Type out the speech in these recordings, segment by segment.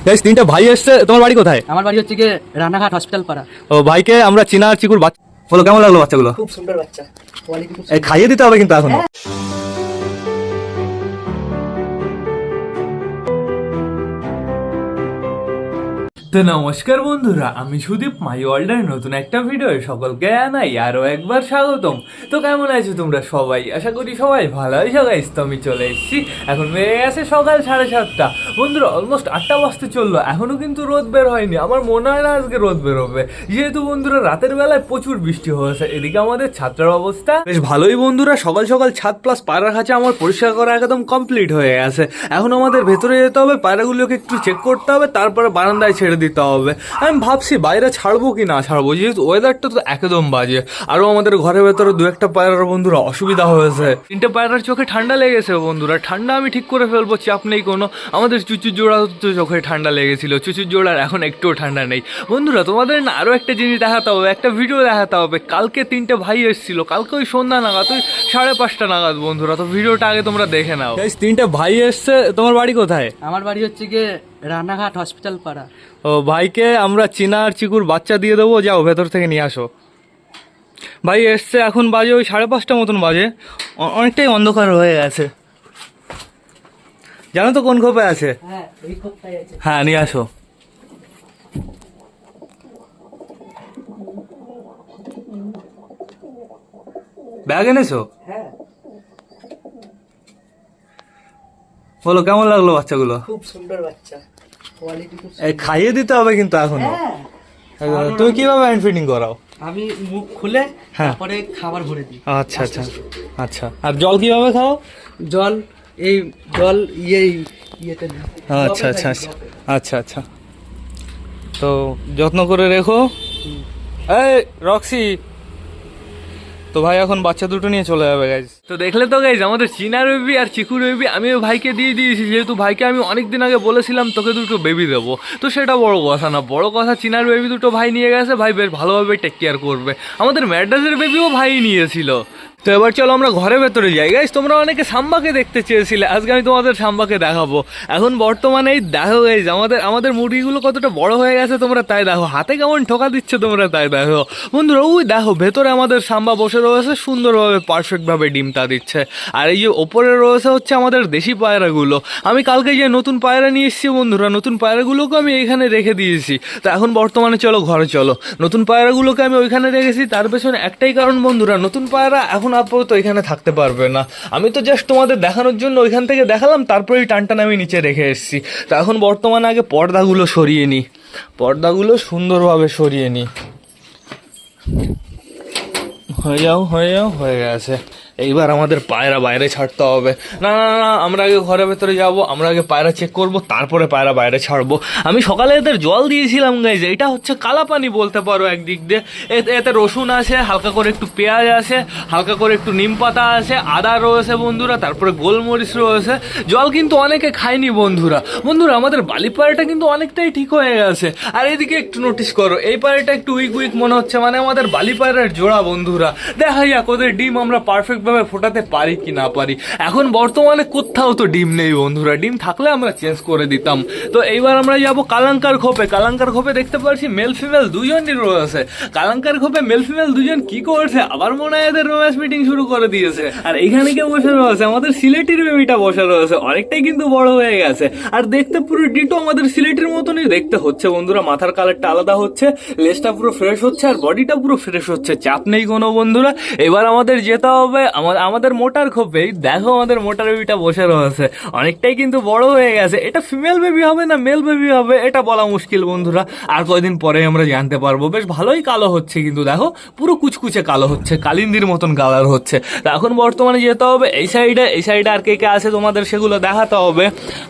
Guys তিনটা ভাই এসছে। তোমার বাড়ি কোথায়? আমার বাড়ি হচ্ছে গিয়ে রানাঘাট হসপিটাল পাড়া। ও ভাইকে আমরা চিনা আর চিকুর বাচ্চা বলো, কেমন লাগলো বাচ্চাগুলো? খুব সুন্দর বাচ্চা, কোয়ালিটি খুব এই খাইয়ে দিতে হবে কিন্তু এখনো। তো নমস্কার বন্ধুরা, আমি সুদীপ মাই ওয়ার্ল্ডের নতুন একটা ভিডিও সকলকে জানাই আরও একবার স্বাগতম। তো কেমন আছো তোমরা সবাই? আশা করি সবাই ভালো আছো গাইস। তো আমি চলে এসেছি, এখন বেড়ে গেছে সকাল 7:30। বন্ধুরা অলমোস্ট 8টা বাজতে চললো, এখনও কিন্তু রোদ বের হয়নি। আমার মনে হয় না আজকে রোদ বেরোবে, যেহেতু বন্ধুরা রাতের বেলায় প্রচুর বৃষ্টি হয়েছে। এদিকে আমাদের ছাত্রের অবস্থা বেশ ভালোই বন্ধুরা। সকাল সকাল ছাদ প্লাস পায়রার কাছে আমার পরিষ্কার করা একদম কমপ্লিট হয়ে গেছে। এখন আমাদের ভেতরে যেতে হবে, পায়রাগুলোকে একটু চেক করতে হবে, তারপরে বারান্দায় ছেড়ে দিতে হবে। আমি ভাবছি বাইরে ছাড়বো কি না ছাড়বো, যেহেতু ওয়েদারটা তো একদম বাজে। আরও আমাদের ঘরের ভেতরে দু একটা পায়রার বন্ধুরা অসুবিধা হয়েছে। তিনটে পায়রার চোখে ঠান্ডা লেগেছে বন্ধুরা। ঠান্ডা আমি ঠিক করে ফেলবো, চাপ নেই কোনো। আমাদের চুচুর জোড়া তো চোখে ঠান্ডা লেগেছিল, চুচুর জোড়ার এখন একটুও ঠান্ডা নেই বন্ধুরা। তোমাদের না আরও একটা জিনিস দেখাতে হবে, একটা ভিডিও দেখাতে হবে। কালকে তিনটে ভাই এসেছিল, কালকে ওই সন্ধ্যা নাগাদ, ওই 5:30 নাগাদ বন্ধুরা। তো ভিডিওটা আগে তোমরা দেখে নাও। গাইস তিনটা ভাই এসছে। তোমার বাড়ি কোথায়? আমার বাড়ি হচ্ছে গিয়ে রানাঘাট হসপিটাল পাড়া। ও ভাইকে আমরা চিনা আর চিকুর বাচ্চা দিয়ে দেবো, যাও ভেতর থেকে নিয়ে আসো। ভাই এসছে, এখন বাজে ওই 5:30 মতন বাজে, অনেকটাই অন্ধকার হয়ে গেছে। জানো তো কোন খোপে আছে? হ্যাঁ, এই খোপটাই আছে। হ্যাঁ নিয়ে আসো। ব্যাগ এনেছো? হ্যাঁ, বলো কেমন লাগলো বাচ্চাগুলো? খুব সুন্দর বাচ্চা, কোয়ালিটি খুব এই খাইয়ে দিতে হবে কিন্তু এখনো। হ্যাঁ, তুমি কিভাবে হ্যান্ড ফিডিং করাও? আমি মুখ খুলে হ্যাঁ। তারপরে খাবার ভরে দিই। আচ্ছা আচ্ছা আচ্ছা। আর জল কিভাবে খাও? জল এই জল ইয়েতে দিই। আচ্ছা আচ্ছা আচ্ছা আচ্ছা আচ্ছা। তো যত্ন করে রেখো। এই রক্সি, তো ভাই এখন বাচ্চা দুটো নিয়ে চলে যাবে গাইজ। তো দেখলে তো গাইজ, আমাদের চিনার বেবি আর চিকুর বেবি আমি ওই ভাইকে দিয়ে দিয়েছি, যেহেতু ভাইকে আমি অনেকদিন আগে বলেছিলাম তোকে দুটো বেবি দেবো। তো সেটা বড় কথা না, বড় কথা চিনার বেবি দুটো ভাই নিয়ে গেছে, ভাই বেশ ভালোভাবে টেক কেয়ার করবে। আমাদের ম্যাড্রাসের বেবিও ভাই নিয়েছিল। তো এবার চলো আমরা ঘরের ভেতরে যাই গাইজ। তোমরা অনেকে সাম্বাকে দেখতে চেয়েছিলে, আজকে আমি তোমাদের সাম্বাকে দেখাবো। এখন বর্তমানে এই দেখো গাইজ, আমাদের মুরগিগুলো কতটা বড় হয়ে গেছে তোমরা তাই দেখো, হাতে কেমন ঠোকা দিচ্ছে তোমরা তাই দেখো বন্ধুরা। ওই দেখো ভেতরে আমাদের সাম্বা বসে রয়েছে, সুন্দরভাবে পারফেক্টভাবে ডিমটা দিচ্ছে। আর এই যে ওপরে রয়েছে হচ্ছে আমাদের দেশি পায়রাগুলো। আমি কালকে যে নতুন পায়রা নিয়ে এসেছি বন্ধুরা, নতুন পায়রাগুলোকে আমি এইখানে রেখে দিয়েছি। তো এখন বর্তমানে চলো ঘরে চলো। নতুন পায়রাগুলোকে আমি ওইখানে রেখেছি, তার পেছনে একটাই কারণ বন্ধুরা, নতুন পায়রা এখন আপাতত এখানে থাকতে পারবে না। আমি তো জাস্ট তোমাদের দেখানোর জন্য ওইখান থেকে দেখালাম, তারপরেই টানটান আমি নিচে রেখে এসেছি। তো এখন বর্তমানে আগে পর্দাগুলো সরিয়ে নিই, পর্দাগুলো সুন্দরভাবে সরিয়ে নিই। হয়ে গেছে। এইবার আমাদের পায়রা বাইরে ছাড়তে হবে। না না না, আমরা আগে ঘরের ভেতরে যাব, আমরা আগে পায়রা চেক করব, তারপরে পায়রা বাইরে ছাড়বো। আমি সকালে এদের জল দিয়েছিলাম গাইজ, এটা হচ্ছে কালা পানি বলতে পারো একদিক দিয়ে। এতে রসুন আছে, হালকা করে একটু পেঁয়াজ আছে, হালকা করে একটু নিম পাতা আছে, আদা রয়েছে বন্ধুরা, তারপরে গোলমরিচ রয়েছে। জল কিন্তু অনেকে খায়নি বন্ধুরা। আমাদের বালি পায়রাটা কিন্তু অনেকটাই ঠিক হয়ে গেছে। আর এদিকে একটু নোটিস করো, এই পায়রাটা একটু উইক মনে হচ্ছে, মানে আমাদের বালি পায়রার জোড়া বন্ধুরা। দেখা যাক ওদের ডিম আমরা পারফেক্ট ভাবে ফোটাতে পারি কি না পারি। এখন বর্তমানে কোথাও তো ডিম নেই বন্ধুরা, ডিম থাকলে আমরা চেঞ্জ করে দিতাম। তো এইবার আমরা যাবো কালাঙ্কার খোপে। কালাঙ্কার খোপে দেখতে পাচ্ছি মেল ফিমেল দুজনই রয়েছে। কালাঙ্কার খোপে মেল ফিমেল দুজন কি করছে, আবার মনে হয় এদের রোম্যান্স মিটিং শুরু করে দিয়েছে। আর এইখানে কেউ বসে রয়েছে, আমাদের সিলেটির বেবিটা বসে রয়েছে, অনেকটাই কিন্তু বড় হয়ে গেছে। আর দেখতে পুরো ডিটো আমাদের সিলেটির মতনই দেখতে হচ্ছে বন্ধুরা। মাথার কালারটা আলাদা হচ্ছে, লেজটা পুরো ফ্রেশ হচ্ছে, আর বডিটা পুরো ফ্রেশ হচ্ছে, চাপ নেই কোনো বন্ধুরা। এবার আমাদের যেতে হবে আমাদের মোটার খোপে। দেখো আমাদের মোটার বেবিটা বসে রয়েছে, অনেকটাই কিন্তু বড় হয়ে গেছে। এটা ফিমেল বেবি হবে না মেল বেবি হবে এটা বলা মুশকিল বন্ধুরা, আর কয়দিন পরে আমরা জানতে পারবো। বেশ ভালোই কালো হচ্ছে কিন্তু, দেখো পুরো কুচকুচে কালো হচ্ছে, কালিন্দির মতন কালার হচ্ছে। তা এখন বর্তমানে যেতে হবে এই সাইডে আর কে কে আছে তোমাদের সেগুলো দেখাতে হবে।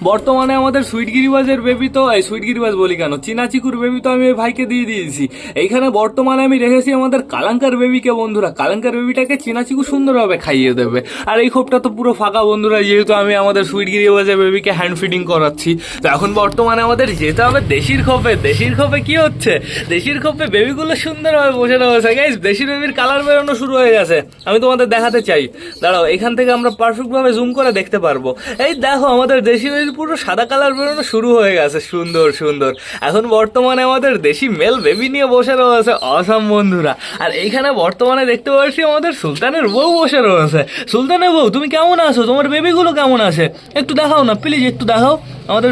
বর্তমানে আমাদের সুইট গিরিবাজের বেবি, তো এই সুইট গিরিবাজ বলি কেন, চিনা চিকুর বেবি তো আমি ওই ভাইকে দিয়ে দিয়েছি। এইখানে বর্তমানে আমি রেখেছি আমাদের কালাঙ্কার বেবিকে বন্ধুরা। কালাঙ্কার বেবিটাকে চিনা চিকু সুন্দরভাবে খাইয়ে দেবে। আর এই খোপটা তো পুরো ফাঁকা বন্ধুরা, যেহেতু আমি আমাদের সুইটগিরি বাজে বেবিকে হ্যান্ড ফিডিং করাচ্ছি। তো এখন বর্তমানে আমাদের যেতে হবে দেশির খোপে। দেশির খোপে কি হচ্ছে, দেশির খোপে বেবিগুলো সুন্দরভাবে বসে রয়েছে গাইস। দেশি বেবির কালার বেরোনো শুরু হয়ে গেছে, আমি তোমাদের দেখাতে চাই, দাঁড়াও এখান থেকে আমরা পারফেক্ট ভাবে জুম করে দেখতে পারবো। এই দেখো আমাদের দেশি বেবির পুরো সাদা কালার বেরোনো শুরু হয়ে গেছে, সুন্দর সুন্দর। এখন বর্তমানে আমাদের দেশি মেল বেবি নিয়ে বসে রয়েছে, অসাম বন্ধুরা। আর এইখানে বর্তমানে দেখতে পাচ্ছি আমাদের সুলতানের বউ বসে রয়েছে। সুলতানের বউ তুমি কেমন আছো, তোমার বেবিগুলো কেমন আছে একটু দেখাও না প্লিজ, একটু দেখাও। আমাদের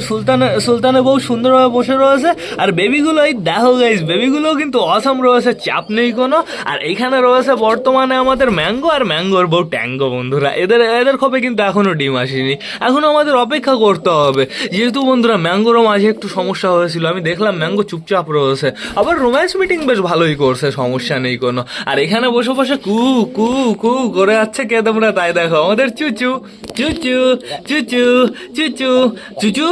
সুলতানের বউ সুন্দরভাবে বসে রয়েছে। আর বেবিগুলো এই দেখো গাইস, বেবিগুলো কিন্তু অসাম রয়েছে, চাপ নেই কোনো। আর এইখানে রয়েছে বর্তমানে আমাদের ম্যাঙ্গো আর ম্যাঙ্গোর বউ ট্যাঙ্গো বন্ধুরা। এদের খোপে কিন্তু এখনো ডিম আসেনি, এখনো আমাদের অপেক্ষা করতে হবে। যেহেতু বন্ধুরা ম্যাঙ্গোরও মাঝে একটু সমস্যা হয়েছিল, আমি দেখলাম ম্যাঙ্গো চুপচাপ রয়েছে, আবার রোম্যান্স মিটিং বেশ ভালোই করছে, সমস্যা নেই কোনো। আর এখানে বসে বসে কু কু কু করে যাচ্ছে কে তোমরা তাই দেখো, আমাদের চুচু চুচু চুচু চুচু চুচু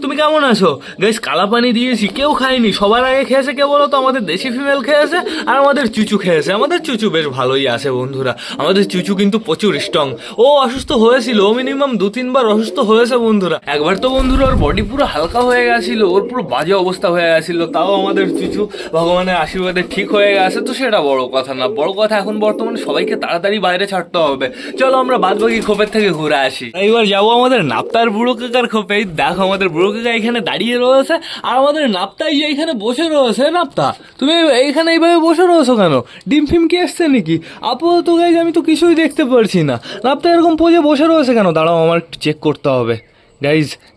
তুমি কেমন আছো গাইস? কালা পানি দিয়েছি, কেউ খায়নি, সবার আগে খেয়েছে কে বলো তো? আমাদের দেশি ফিমেল খেয়েছে আর আমাদের চুচু খেয়েছে। আমাদের চুচু বেশ ভালোই আছে বন্ধুরা, আমাদের চুচু কিন্তু প্রচুর স্ট্রং। ও অসুস্থ হয়েছিল, ও মিনিমাম 2-3 বার অসুস্থ হয়েছে বন্ধুরা। একবার তো বন্ধুরা ওর বডি পুরো হালকা হয়ে গেছিল, ওর পুরো বাজে অবস্থা হয়ে গেছিল, তাও আমাদের চুচু ভগবানের আশীর্বাদে ঠিক হয়ে গেছে। তো সেটা বড় কথা না, বড় কথা এখন বর্তমানে সবাইকে তাড়াতাড়ি বাইরে ছাড়তে হবে। চলো আমরা বাদবাকি খোপের থেকে ঘুরে আসি। এইবার যাবো আমাদের নাপ্তার বুড়ো কাকার খোপে। দেখো আমাদের বুড়ো কাকা এখানে দাঁড়িয়ে রয়েছে, আর আমাদের নাপ্তাই যে এখানে বসে রয়েছে। নাপ্তা তুমি এইখানে এইভাবে বসে রয়েছো কেন? ডিম ফিম কি এসছে নাকি? আপাতত গাইজ আমি তো কিছুই দেখতে পারছি না। নাপ্তা এরকম পোজে বসে রয়েছে কেন? দাঁড়াও আমার একটু চেক করতে হবে।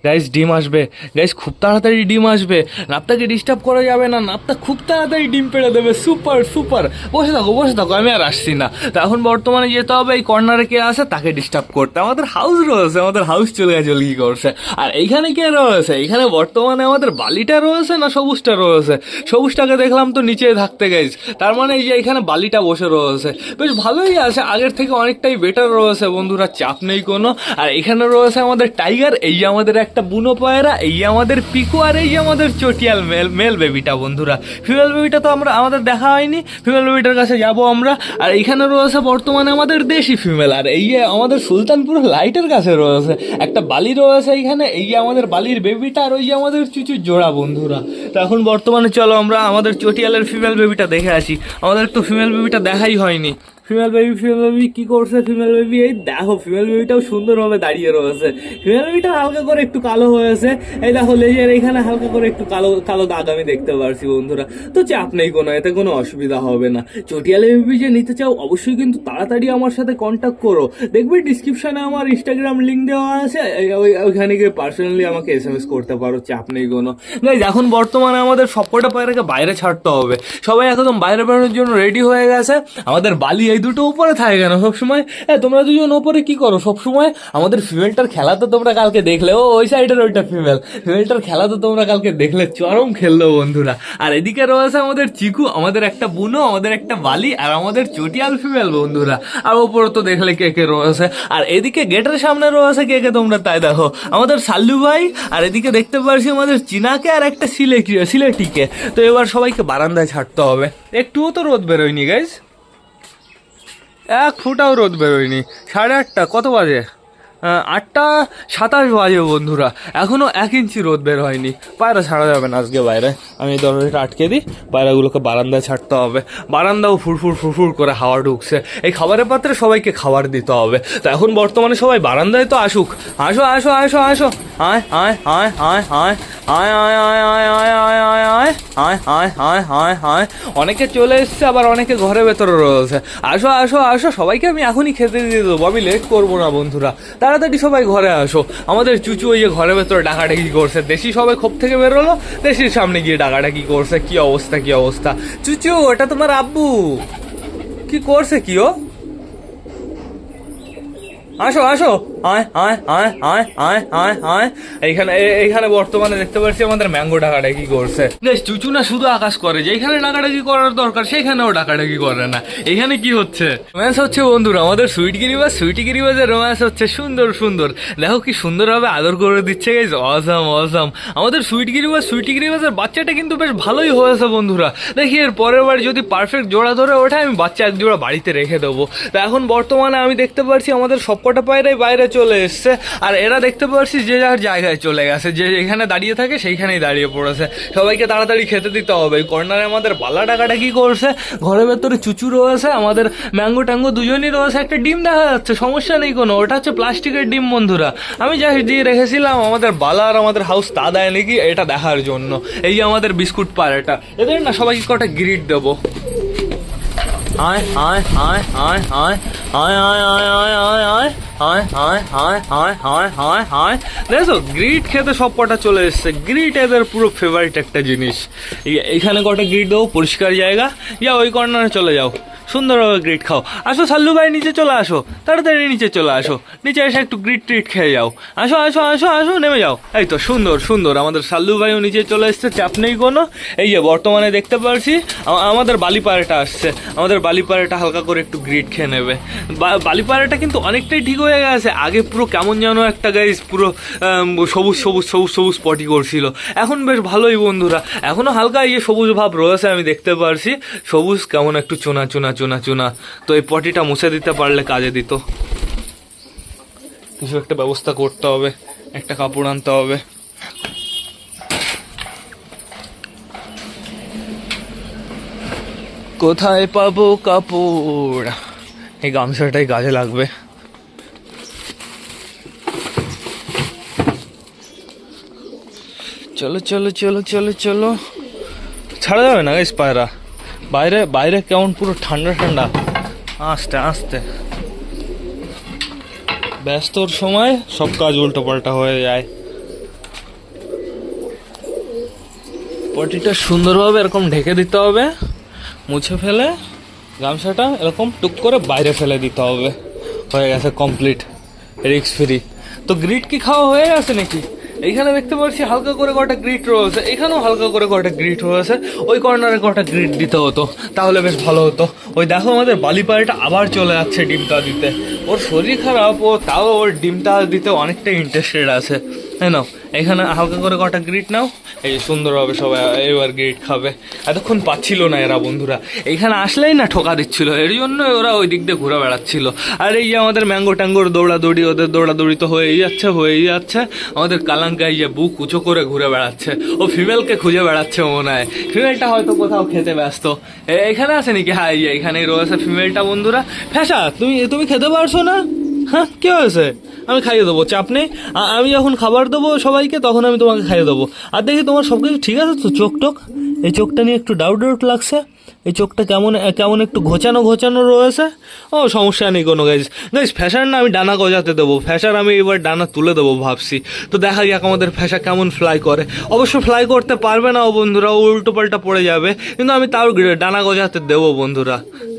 গাইজ ডিম আসবে, গাইজ খুব তাড়াতাড়ি ডিম আসবে। নাপ্তাকে ডিস্টার্ব করা যাবে না, নাপ্তা খুব তাড়াতাড়ি ডিম পেড়ে দেবে। সুপার সুপার, বসে থাকো, আমি আর আসছি না। তো এখন বর্তমানে যেতে হবে এই কর্নারে কে আছে তাকে ডিস্টার্ব করতে। আমাদের হাউস রয়েছে, আমাদের হাউস চলে গেছে কি করছে। আর এইখানে কে রয়েছে? এইখানে বর্তমানে আমাদের বালিটা রয়েছে না সবুজটা রয়েছে? সবুজটাকে দেখলাম তো নিচে থাকতে গাইজ, তার মানে এই যে এখানে বালিটা বসে রয়েছে, বেশ ভালোই আছে, আগের থেকে অনেকটাই বেটার রয়েছে বন্ধুরা, চাপ নেই কোনো। আর এখানে রয়েছে আমাদের টাইগার, এই যে আমাদের একটা বুনো পায়রা, এই যে আমাদের পিকু, আর এই যে আমাদের চটিয়াল মেল বেবিটা বন্ধুরা। ফিমেল বেবিটা তো আমাদের দেখা হয়নি, ফিমেল বেবিটার কাছে যাব আমরা। আর এইখানে রয়েছে বর্তমানে আমাদের দেশি ফিমেল, আর এই যে আমাদের সুলতানপুর লাইটের কাছে রয়েছে একটা বালি রয়েছে এইখানে, এই যে আমাদের বালির বেবিটা, আর ওই যে আমাদের চুচুর জোড়া বন্ধুরা। তো এখন বর্তমানে চলো আমরা আমাদের চটিয়ালের ফিমেল বেবিটা দেখে আসি, আমাদের একটু ফিমেল বেবিটা দেখাই হয়নি। ফিমেল বেবি কি করছে? ফিমেল বেবি এই দেখো, ফিমেল বেবিটাও সুন্দরভাবে দাঁড়িয়ে রয়েছে। ফিমেল বেবিটা হালকা করে একটু কালো হয়েছে, এই দেখো লেজের এখানে হালকা করে একটু কালো কালো দাগ আমি দেখতে পারছি বন্ধুরা। তো চাপ নেই কোনো, এতে কোনো অসুবিধা হবে না। চটিয়ালে বেবি যে নিতে চাও অবশ্যই কিন্তু তাড়াতাড়ি আমার সাথে কন্ট্যাক্ট করো, দেখবে ডিসক্রিপশনে আমার ইনস্টাগ্রাম লিঙ্ক দেওয়া আছে, ওইখানে গিয়ে পার্সোনালি আমাকে SMS করতে পারো, চাপ নেই কোনো। গাইজ এখন বর্তমানে আমাদের সবকটা পায়রাকে বাইরে ছাড়তে হবে, সবাই একদম বাইরে বেরোনোর জন্য রেডি হয়ে গেছে। আমাদের বালি এই দুটো উপরে থাকে কেন সবসময়? তোমরা দুজন উপরে কি করো সবসময়? আমাদের ফিমেলটার খেলা তো তোমরা কালকে দেখলে, ওই সাইডের ওইটা ফিমেলটার খেলা তো তোমরা কালকে দেখলে, চরম খেললো বন্ধুরা। আর এদিকে রয়েছে আমাদের চিকু, আমাদের একটা বুনো, আমাদের একটা বালি, আর আমাদের চটিয়াল ফিমেল বন্ধুরা। আর ওপরে তো দেখলে কে কে রয়েছে। আর এদিকে গেটের সামনে রয়েছে কে কে তোমরা তাই দেখো, আমাদের সাল্লু ভাই, আর এদিকে দেখতে পাচ্ছি আমাদের চিনাকে আর একটা সিলেটিকে। তো এবার সবাইকে বারান্দায় ছাড়তে হবে, একটুও তো রোদ বেরোয়নি গাইজ, 1 ফুটাও রোদ বেরোয়নি। 8:30 কত বাজে? 8:27 বাজে বন্ধুরা, এখনো 1 ইঞ্চি রোদ বের হয়নি। পায়রা ছাড়া যাবে না আজকে বাইরে, আমি এই দরজাটা আটকে দিই, পায়রাগুলোকে বারান্দায় ছাড়তে হবে। বারান্দাও ফুরফুর করে হাওয়া ঢুকছে, এই খাবারের পাত্রে সবাইকে খাবার দিতে হবে। তো এখন বর্তমানে সবাই বারান্দায় তো আসুক, আসো আসো আসো আসো, আয় আয় আয় আয় আয় আয় আয় আয় আয় আয় আয় আয় আয় আয় আয় আয় আয় আয়। অনেকে চলে এসছে, আবার অনেকে ঘরে ভেতরে রয়েছে। আসো আসো আসো, সবাইকে আমি এখনই খেতে দিয়ে দেবো, আমি লেট করবো না বন্ধুরা, তাড়াতাড়ি সবাই ঘরে আসো। আমাদের চুচু ওই যে ঘরের ভেতরে ডাকাডাকি করছে, দেশি সবাই খোপ থেকে বেরোলো, দেশির সামনে গিয়ে ডাকাডাকি করছে। কি অবস্থা চুচু, ওটা তোমার আব্বু কি করছে? কি ও আসো আসো, আয় আয় আয় আয় আয় আয় আয়। এইখানে বর্তমানে দেখতে পাচ্ছি আমাদের ম্যাঙ্গো ডাকাডাকি করছে। বেশ, চুচু না শুধু আকাশ করে, যেখানে ডাকাডাকি করার দরকার সেখানেও ডাকাডাকি করে না। এখানে কি হচ্ছে? রোম্যান্স হচ্ছে বন্ধুরা, আমাদের সুইটি গিরিবাজের রোম্যান্স হচ্ছে সুন্দর সুন্দর। দেখো কি সুন্দরভাবে আদর করে দিচ্ছে গাইস, অসাম অসাম। আমাদের সুইটি গিরিবাজের বাচ্চাটা কিন্তু বেশ ভালোই হয়েছে বন্ধুরা। দেখি এর পরের বার যদি পারফেক্ট জোড়া ধরে ওঠে আমি বাচ্চা এক জোড়া বাড়িতে রেখে দেবো। তো এখন বর্তমানে আমি দেখতে পাচ্ছি আমাদের সবকটা পায়রাই বাইরে চলে এসছে, আর এরা দেখতে পাচ্ছি যে যার জায়গায় চলে গেছে, যে এখানে দাঁড়িয়ে থাকে সেইখানেই দাঁড়িয়ে পড়েছে। সবাইকে তাড়াতাড়ি খেতে দিতে হবে। কর্নারে আমাদের বালা ডাকাটা কি করছে, ঘরের ভেতরে চুচু রয়েছে, আমাদের ম্যাঙ্গো ট্যাঙ্গো দুজনই রয়েছে। একটা ডিম দেখা যাচ্ছে, সমস্যা নেই কোনো, ওটা হচ্ছে প্লাস্টিকের ডিম বন্ধুরা। আমি যা দিয়ে রেখেছিলাম আমাদের বালা আর আমাদের হাউস তা দেয় নাকি এটা দেখার জন্য। এই যে আমাদের বিস্কুট পায়রাটা, এদের না সবাইকে কটা গ্রিট দেবো। আয় আয় আয় আয় আয় আয় আয় আয় আয় আয় আয় আয় আয় আয় আয় আয় আয় আয়। দেখো গ্রিট খেতে সব কটা চলে এসছে। গ্রিট এদের পুরো ফেভারিট একটা জিনিস। এইখানে কটা গ্রিট দেবো, পরিষ্কার জায়গা, যা ওই কর্নারে চলে যাও, সুন্দরভাবে গ্রিট খাও। আসো সাল্লু ভাই, নিচে চলে আসো, তাড়াতাড়ি নিচে চলে আসো, নিচে এসে একটু গ্রিট ট্রিট খেয়ে যাও। আসো আসো আসো আসো, নেমে যাও। এই তো সুন্দর সুন্দর, আমাদের সাল্লু ভাইও নিচে চলে এসছে, চাপ নেই কোনো। এই যে বর্তমানে দেখতে পাচ্ছি আমাদের বালি পায়রাটা আসছে, আমাদের বালি পায়রাটা হালকা করে একটু গ্রিট খেয়ে নেবে। বালি পায়রাটা কিন্তু অনেকটাই ঠিক হয়ে গেছে। আগে পুরো কেমন যেন একটা গাইস পুরো সবুজ সবুজ সবুজ সবুজ পটি করছিল, এখন বেশ ভালোই বন্ধুরা। এখনো হালকা ইয়ে সবুজ ভাব রয়েছে, আমি দেখতে পারছি সবুজ কেমন একটু চুনা চুনা চুনা চুনা। তো এই পটিটা মুছে দিতে পারলে কাজে দিত। কিছু একটা ব্যবস্থা করতে হবে, একটা কাপড় আনতে হবে। কোথায় পাবো কাপড়? এই গামছাটাই কাজে লাগবে। চলো চলো চলো চলো চলো, ছাড়া যাবে না গাইস পায়রা। বাইরে বাইরে কেমন পুরো ঠান্ডা ঠান্ডা, আস্তে আস্তে। ব্যস্তর সময় সব কাজ উল্টো পাল্টা হয়ে যায়। পটিটা সুন্দরভাবে এরকম ঢেকে দিতে হবে, মুছে ফেলে গামছাটা এরকম টুক করে বাইরে ফেলে দিতে হবে। হয়ে গেছে কমপ্লিট, রিক্স ফ্রি। তো গ্রিট কি খাওয়া হয়ে গেছে নাকি? এইখানে দেখতে পাচ্ছি হালকা করে কটা গ্রিট রয়েছে, এখানেও হালকা করে কটা গ্রিট রয়েছে। ওই কর্নারে কটা গ্রিট দিতে হতো, তাহলে বেশ ভালো হতো। ওই দেখো আমাদের বালি পায়রাটা আবার চলে যাচ্ছে ডিমটা দিতে। ওর শরীর খারাপ, ও তাও ওর ডিমটা দিতে অনেকটা ইন্টারেস্টেড আছে, তাই না? এখানে হালকা করে কটা গ্রিট নাও। এই সুন্দরভাবে সবাই এবার গ্রিট খাবে। এতক্ষণ পাচ্ছিল না এরা বন্ধুরা, এইখানে আসলেই না ঠোকা দিচ্ছিল, এর জন্য ওরা ওই দিক দিয়ে ঘুরে বেড়াচ্ছিল। আর এই যে আমাদের ম্যাঙ্গো ট্যাঙ্গোর দৌড়াদৌড়ি, ওদের দৌড়াদৌড়ি তো হয়েই যাচ্ছে হয়েই যাচ্ছে। আমাদের কালাঙ্কা এই যে বুক উঁচু করে ঘুরে বেড়াচ্ছে, ও ফিমেলকে খুঁজে বেড়াচ্ছে মনে হয়। ফিমেলটা হয়তো কোথাও খেতে ব্যস্ত। এখানে আছে নাকি? হ্যাঁ, এইখানেই রয়েছে ফিমেলটা বন্ধুরা। ফ্যাসা, তুমি খেতে পারছো না? হ্যাঁ, কি হয়েছে? আমি খাইয়ে দেবো, চাপ নেই। আমি যখন খাবার দেবো সবাইকে তখন আমি তোমাকে খাইয়ে দেবো। আর দেখি তোমার সব কিছু ঠিক আছে তো? চোখ টোক, এই চোখটা নিয়ে একটু ডাউট লাগছে। এই চোখটা কেমন কেমন একটু ঘোচানো ঘোচানো রয়েছে। ও সমস্যা নেই কোনো গাইজ। ফ্যাশার না আমি ডানা গজাতে দেবো, ফ্যাশার আমি এবার ডানা তুলে দেবো ভাবছি। তো দেখা যাক আমাদের ফ্যাশা কেমন ফ্লাই করে। অবশ্য ফ্লাই করতে পারবে না ও বন্ধুরা, ও উল্টো পাল্টা পড়ে যাবে, কিন্তু আমি তাও ডানা গজাতে দেবো বন্ধুরা।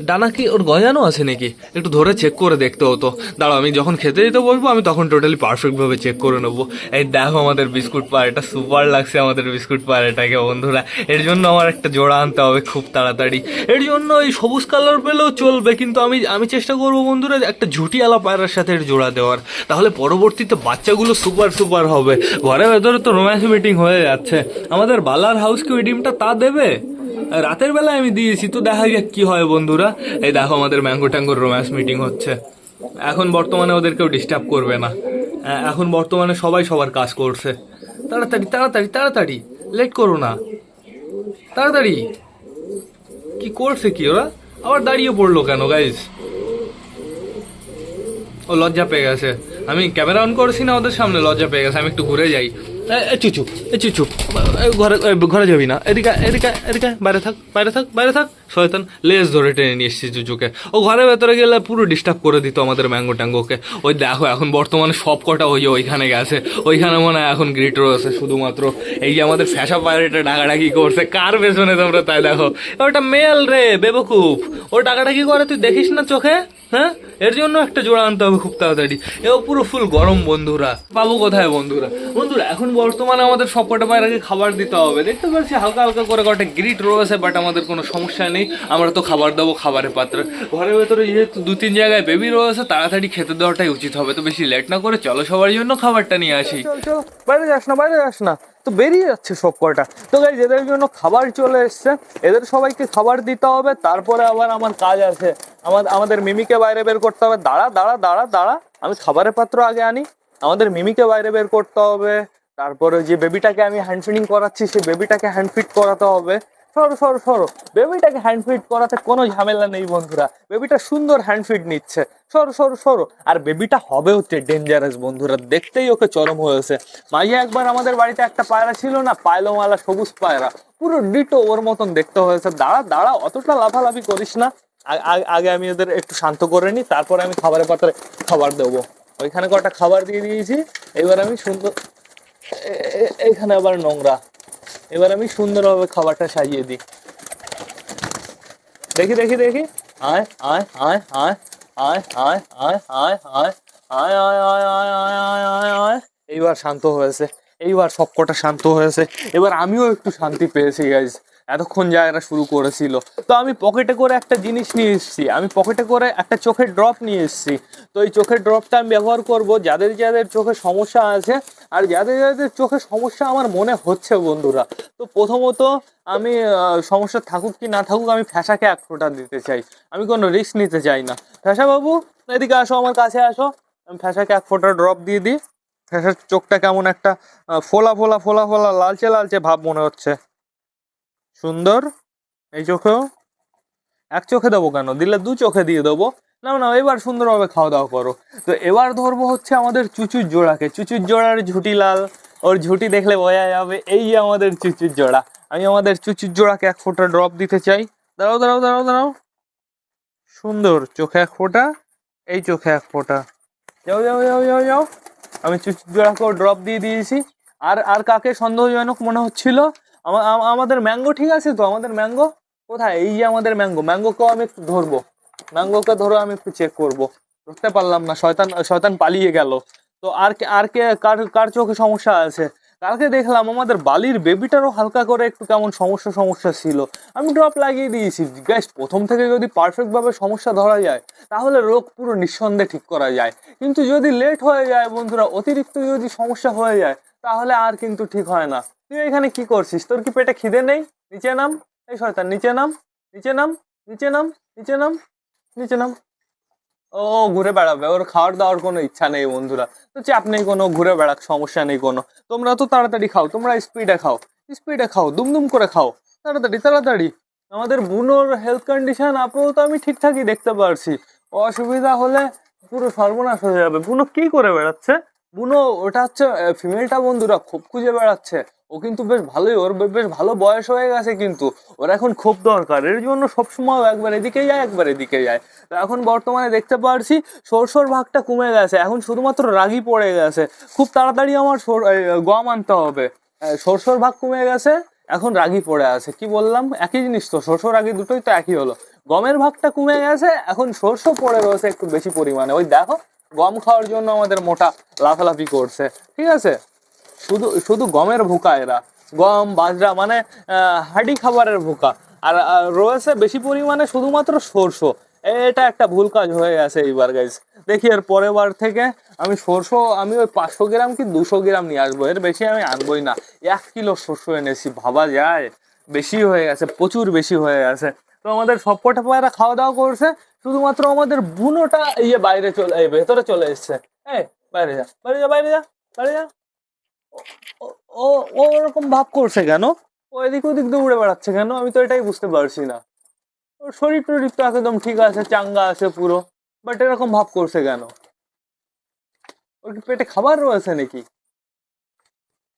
ডানা কি ওর গজানো আছে নাকি? একটু ধরে চেক করে দেখতে হতো। দাঁড়াও, আমি যখন খেতে দিতে বসবো আমি তখন টোটালি পারফেক্টভাবে চেক করে নেবো। এই দেখো আমাদের বিস্কুট পায়রাটা, সুপার লাগছে আমাদের বিস্কুট পায়রাটাকে বন্ধুরা। এর জন্য আমার একটা জোড়া আনতে হবে খুব তাড়াতাড়ি। এর জন্য এই সবুজ কালার পেলেও চলবে, কিন্তু আমি চেষ্টা করবো বন্ধুরা একটা ঝুটিওয়ালা পায়রার সাথে এর জোড়া দেওয়ার, তাহলে পরবর্তীতে বাচ্চাগুলো সুপার সুপার হবে। ঘরের ভেতরে তো রোম্যান্স মিটিং হয়ে যাচ্ছে। আমাদের বালার হাউসকে ওই ডিমটা তা দেবে? রাতের বেলায় আমি দিয়েছি, তো দেখা যাক কি হয় বন্ধুরা। এই দেখো আমাদের ম্যাঙ্গো ট্যাঙ্গোর রোম্যান্স মিটিং হচ্ছে। এখন বর্তমানে ওদের কেউ ডিস্টার্ব করবে না, এখন বর্তমানে সবাই সবার কাজ করছে। তাড়াতাড়ি তাড়াতাড়ি তাড়াতাড়ি, লেট করো না, তাড়াতাড়ি। কি করছে কি ওরা? আবার দাঁড়িয়ে পড়লো কেন গাইজ? ও লজ্জা পেয়ে গেছে। আমি ক্যামেরা অন করছি না ওদের সামনে, লজ্জা পেয়ে গেছে। আমি একটু ঘুরে যাই। চুচু চুচু, ঘরে যাবি না, এদিকে এদিকে এদিকে, বাইরে থাক বাইরে থাক বাইরে থাক। শয়তান, লেজ ধরে টেনে নিয়ে এসছি চুচুকে। ও ঘরের ভেতরে গেলে পুরো ডিস্টার্ব করে দিত আমাদের ম্যাঙ্গো ট্যাঙ্গোকে। ওই দেখো এখন বর্তমানে সব কটা ওই যে ওইখানে গেছে, ওইখানে মনে হয় এখন গ্রিট রয়েছে শুধুমাত্র। এই যে আমাদের ফ্যাশা পায়রাটা ডাকাডাকি করছে, কার পেছনে তোমরা তাই দেখো। ওটা মেল রে বেবকুফ, ও ডাকাডাকি করে তুই দেখিস না চোখে? হ্যাঁ, এর জন্য একটা জোড়া আনতে হবে খুব তাড়াতাড়ি। এও পুরো ফুল গরম বন্ধুরা, পাবো কোথায় বন্ধুরা? বন্ধুরা এখন বর্তমানে আমাদের সব কটা পায়রাকে খাবার দিতে হবে। দেখতে পাচ্ছি হালকা হালকা করে কটা গ্রিট রয়েছে, বাট আমাদের কোনো সমস্যা নেই, আমরা তো খাবার দেবো খাবারের পাত্রে। ঘরের ভেতরে যেহেতু 2-3 জায়গায় বেবি রয়েছে, তাড়াতাড়ি খেতে দেওয়াটাই উচিত হবে। তো বেশি লেট না করে চলো সবার জন্য খাবারটা নিয়ে আসি। চল চল, বাইরে যাস না, বাইরে যাস না, তো বেরিয়ে যাচ্ছে সব কটা। তো গাইজ এদের জন্য খাবার চলে এসছে, এদের সবাইকে খাবার দিতে হবে, তারপরে আবার আমার কাজ আছে, আমাদের মিমিকে বাইরে বের করতে হবে। দাঁড়া দাঁড়া দাঁড়া দাঁড়া, আমি খাবারের পাত্র আগে আনি, আমাদের মিমিকে বাইরে বের করতে হবে, তারপরে যে বেবিটাকে আমি হ্যান্ড ফিডিং করাচ্ছি সেই বেবিটাকে হ্যান্ড ফিড করাতে হবে। সরো সরো সরো, বেবিটাকে হ্যান্ড ফিড করাতে কোনো ঝামেলা নেই বন্ধুরা, বেবিটা সুন্দর হ্যান্ড ফিড নিচ্ছে। সরো সরো সরো, আর বেবিটা হবে হচ্ছে ডেঞ্জারাস বন্ধুরা, দেখতেই ওকে চরম হয়েছে। মাঝে একবার আমাদের বাড়িতে একটা পায়রা ছিল না, পায়লোমালা সবুজ পায়রা, পুরো ডিটো ওর মতন দেখতে হয়েছে। দাঁড়া দাঁড়া, অতটা লাফালাফি করিস না, আগে আমি ওদের একটু শান্ত করে নিই, তারপরে আমি খাবারের পাত্রে খাবার দেবো। ওইখানে কটা খাবার দিয়ে দিয়েছি, এবার আমি সুন্দর, এইখানে আবার নোংরা, এবার আমি সুন্দরভাবে খাবারটা সাজিয়ে দিই। দেখি দেখি দেখি, আয় আয় আয় আয় আয় আয় আয় আয় আয় আয় আয় আয় আয় আয় আয় আয় আয়। এইবার শান্ত হয়েছে, এইবার সবকটা শান্ত হয়েছে, এবার আমিও একটু শান্তি পেয়েছি গাইজ। এতক্ষণ যা এরা শুরু করেছিল। তো আমি পকেটে করে একটা জিনিস নিয়ে এসেছি, আমি পকেটে করে একটা চোখের ড্রপ নিয়ে এসেছি। তো এই চোখের ড্রপটা আমি ব্যবহার করব যাদের যাদের চোখে সমস্যা আছে, আর যাদের যাদের চোখে সমস্যা আমার মনে হচ্ছে বন্ধুরা। তো প্রথমত আমি সমস্যা থাকুক কি না থাকুক, আমি ফ্যাসাকে 1 ফোঁটা দিতে চাই, আমি কোনো রিস্ক নিতে চাই না। ফ্যাসা বাবু এদিকে আসো, আমার কাছে আসো, আমি ফ্যাসাকে 1 ফোঁটা ড্রপ দিয়ে দিই। ফ্যাসার চোখটা কেমন একটা ফোলা ফোলা ফোলা ফোলা লালচে লালচে ভাব মনে হচ্ছে, সুন্দর। এই চোখেও 1 চোখে দেবো কেন, দিলে 2 চোখে দিয়ে দেবো। না না, এবার সুন্দরভাবে খাওয়া দাওয়া করো। তো এবার ধরবো হচ্ছে আমাদের চুচুর জোড়াকে, চুচুর জোড়ার ঝুটি লাল, ওর ঝুটি দেখলে বোঝা যাবে এই যে আমাদের চুচুর জোড়া। আমি আমাদের চুচুর জোড়াকে 1 ফোঁটা ড্রপ দিতে চাই। দাঁড়াও দাঁড়াও দাঁড়াও দাঁড়াও, সুন্দর, চোখে 1 ফোঁটা, এই চোখে 1 ফোঁটা, যাও যাও যাও যাও যাও। আমি চুচুর জোড়াকেও ড্রপ দিয়ে দিয়েছি। আর আর কাকে সন্দেহজনক মনে হচ্ছিল? আমাদের ম্যাঙ্গো ঠিক আছে তো, আমাদের ম্যাঙ্গো কোথায়? এই যে আমাদের ম্যাঙ্গো, ম্যাঙ্গোকেও আমি একটু ধরবো, ম্যাঙ্গোকে ধরে আমি একটু চেক করবো। ধরতে পারলাম না, শয়তান শয়তান পালিয়ে গেল। তো আর কে কার কার চোখে সমস্যা আছে? কালকে দেখলাম আমাদের বালির বেবিটারও হালকা করে একটু কেমন সমস্যা সমস্যা ছিল, আমি ড্রপ লাগিয়ে দিয়েছি। গ্যাস প্রথম থেকে যদি পারফেক্টভাবে সমস্যা ধরা যায় তাহলে রোগ পুরো নিঃসন্দেহে ঠিক করা যায়। কিন্তু যদি লেট হয়ে যায় বন্ধুরা, অতিরিক্ত যদি সমস্যা হয়ে যায় তাহলে আর কিন্তু ঠিক হয় না। তুই এখানে কি করছিস? তোর কি পেটে খিদে নেই? নিচে নাম, এই শয়তান নিচে নাম, নিচে নাম, নিচে নাম, নিচে নাম, নিচে নাম। ও ঘুরে বেড়াবে, ওর খাওয়ার দাওয়ার কোনো ইচ্ছা নেই বন্ধুরা। তো চাপ নেই কোনো, ঘুরে বেড়াক, সমস্যা নেই কোনো। তোমরা তো তাড়াতাড়ি খাও, তোমরা স্পিডে খাও, স্পিডে খাও, দুমদুম করে খাও, তাড়াতাড়ি তাড়াতাড়ি। আমাদের বুনোর হেলথ কন্ডিশন আপাতত আমি ঠিকঠাকই দেখতে পারছি, অসুবিধা হলে পুরো সর্বনাশ হয়ে যাবে। বুনো কি করে বেড়াচ্ছে? বুনো ওটা হচ্ছে ফিমেলটা বন্ধুরা, খুব খুঁজে বেড়াচ্ছে। ও কিন্তু বেশ ভালোই, ওর বেশ ভালো বয়স হয়ে গেছে, কিন্তু ওর এখন খুব দরকার, এর জন্য সবসময় একবার এদিকে যায় একবার এদিকে যায়। তো এখন বর্তমানে দেখতে পারছি সরষের ভাগটা কমে গেছে, এখন শুধুমাত্র রাগি পড়ে গেছে। খুব তাড়াতাড়ি আমার গম আনতে হবে। সরষের ভাগ কমে গেছে, এখন রাগি পড়ে আছে। কি বললাম, একই জিনিস তো, সরষে রাগি দুটোই তো একই হলো। গমের ভাগটা কমে গেছে, এখন সরষে পড়ে রয়েছে একটু বেশি পরিমাণে। ওই দেখো, গম খাওয়ার জন্য আমাদের মোটা লাফালাফি করছে। ঠিক আছে, শুধু শুধু গমের ভুকা এরা, গম বাজরা মানে হাডি খাবারের ভুকা। আর রয়েছে বেশি পরিমাণে শুধুমাত্র সরষে। এটা একটা ভুল কাজ হয়ে গেছে এইবার গাইজ। দেখি এর পরের বার থেকে আমি সরষে, আমি ওই 500 গ্রাম কি 200 গ্রাম নিয়ে আসবো, এর বেশি আমি আনবোই না। 1 কিলো সরষে এনেছি, ভাবা যায়? বেশি হয়ে গেছে, প্রচুর বেশি হয়ে গেছে। তো আমাদের সব কটা পায়রা খাওয়া দাওয়া করছে, শুধুমাত্র আমাদের বুনোটা বাইরে চলে, ভেতরে চলে এসছে। এই বাইরে যা, বাইরে যা, বাইরে যা, বাইরে যা। ও ও ও ওরকম ভাব করছে কেন? ও এদিক ওদিক দৌড়ে বেড়াচ্ছে কেন? আমি তো এটাই বুঝতে পারছি না। ওর শরীর টরীর তো একদম ঠিক আছে, চাঙ্গা আছে পুরো, বাট এরকম ভাব করছে কেন? ওর কি পেটে খাবার রয়েছে নাকি?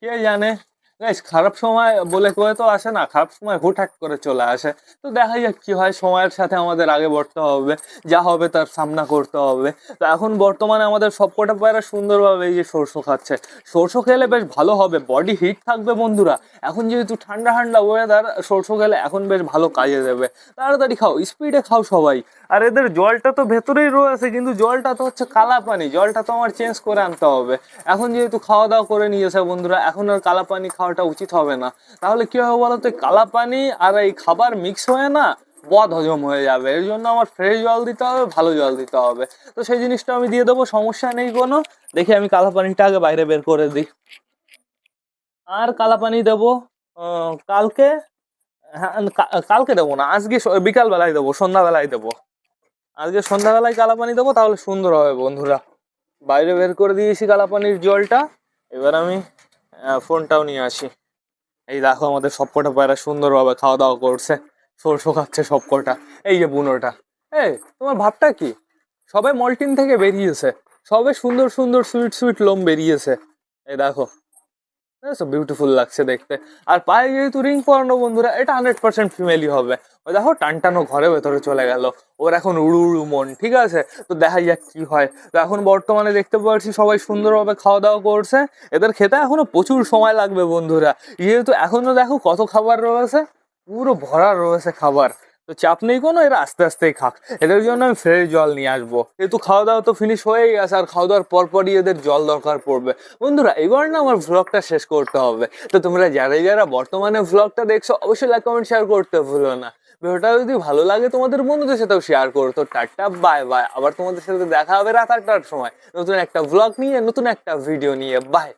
কে জানে। গাইস খারাপ সময় বলে কয়ে তো আসে না, খারাপ সময় হুটহাট করে চলে আসে। তো দেখা যাক কি হয়, সময়ের সাথে আমাদের আগে বাড়তে হবে, যা হবে তার সামনা করতে হবে। তো এখন বর্তমানে আমাদের সবকটা পায়রা সুন্দরভাবে এই যে সরষে খাচ্ছে। সরষে খেলে বেশ ভালো হবে, বডি হিট থাকবে বন্ধুরা। এখন যেহেতু ঠান্ডা ঠান্ডা ওয়েদার, সরষে খেলে এখন বেশ ভালো কাজে দেবে। তাড়াতাড়ি খাও, স্পিডে খাও সবাই। আর এদের জলটা তো ভেতরেই রয়েছে, কিন্তু জলটা তো হচ্ছে কালা পানি, জলটা তো আমার চেঞ্জ করে আনতে হবে। এখন যেহেতু খাওয়া দাওয়া করে নিয়েছে বন্ধুরা, এখন আর কালা পানি খাওয়াটা উচিত হবে না। তাহলে কি হবে বলো তো, কালা পানি আর এই খাবার মিক্স হয়ে না বদ হজম হয়ে যাবে। এর জন্য আমার ফ্রেশ জল দিতে হবে, ভালো জল দিতে হবে। তো সেই জিনিসটা আমি দিয়ে দেবো, সমস্যা নেই কোনো। দেখি আমি কালা পানিটা আগে বাইরে বের করে দিই। আর কালা পানি দেবো কালকে। হ্যাঁ, কালকে দেবো না, আজকে বিকাল বেলায় দেবো, সন্ধ্যাবেলায় দেবো। আজকে সন্ধ্যাবেলায় কালা পানি দেবো, তাহলে সুন্দর হবে বন্ধুরা। বাইরে বের করে দিয়েছি কালা পানির জলটা। এবার আমি ফোনটাও নিয়ে আসি। এই দেখো আমাদের সবকটা পায়রা সুন্দরভাবে খাওয়া দাওয়া করছে, সরষে খাচ্ছে সবকটা। এই যে বুনোটা, এই তোমার ভাবটা কি? সবে মল্টিন থেকে বেরিয়েছে, সবে সুন্দর সুন্দর সুইট সুইট লোম বেরিয়েছে। এই দেখো, বিউটিফুল লাগছে দেখতে। আর পায়ে যেহেতু রিং পরানো বন্ধুরা, এটা 100% ফিমেলই হবে। ওই দেখো টানটানো ঘরে ভেতরে চলে গেল, ওর এখন উড়ু উড়ু মন। ঠিক আছে, তো দেখা যাক কি হয়। তো এখন বর্তমানে দেখতে পাচ্ছি সবাই সুন্দরভাবে খাওয়া দাওয়া করছে। এদের খেতে এখনো প্রচুর সময় লাগবে বন্ধুরা, যেহেতু এখনো দেখো কত খাবার রয়েছে, পুরো ভরা রয়েছে খাবার। তো চাপ নেই কোনো, এরা আস্তে আস্তেই খাক। এদের জন্য আমি ফ্রেশ জল নিয়ে আসবো, যেহেতু খাওয়া দাওয়া তো ফিনিশ হয়েই গেছে, আর খাওয়া দাওয়ার পরপরই এদের জল দরকার পড়বে। বন্ধুরা এবার না আমার ভ্লগটা শেষ করতে হবে। তো তোমরা যারা যারা বর্তমানে ভ্লগটা দেখছো, অবশ্যই লাইক কমেন্ট শেয়ার করতে ভুলো না। ভিডিওটা যদি ভালো লাগে তোমাদের বন্ধুদের সাথেও শেয়ার করো। তো টাটা বাই বাই, আবার তোমাদের সাথে দেখা হবে রাত 8টার সময় নতুন একটা ভ্লগ নিয়ে, নতুন একটা ভিডিও নিয়ে। বাই।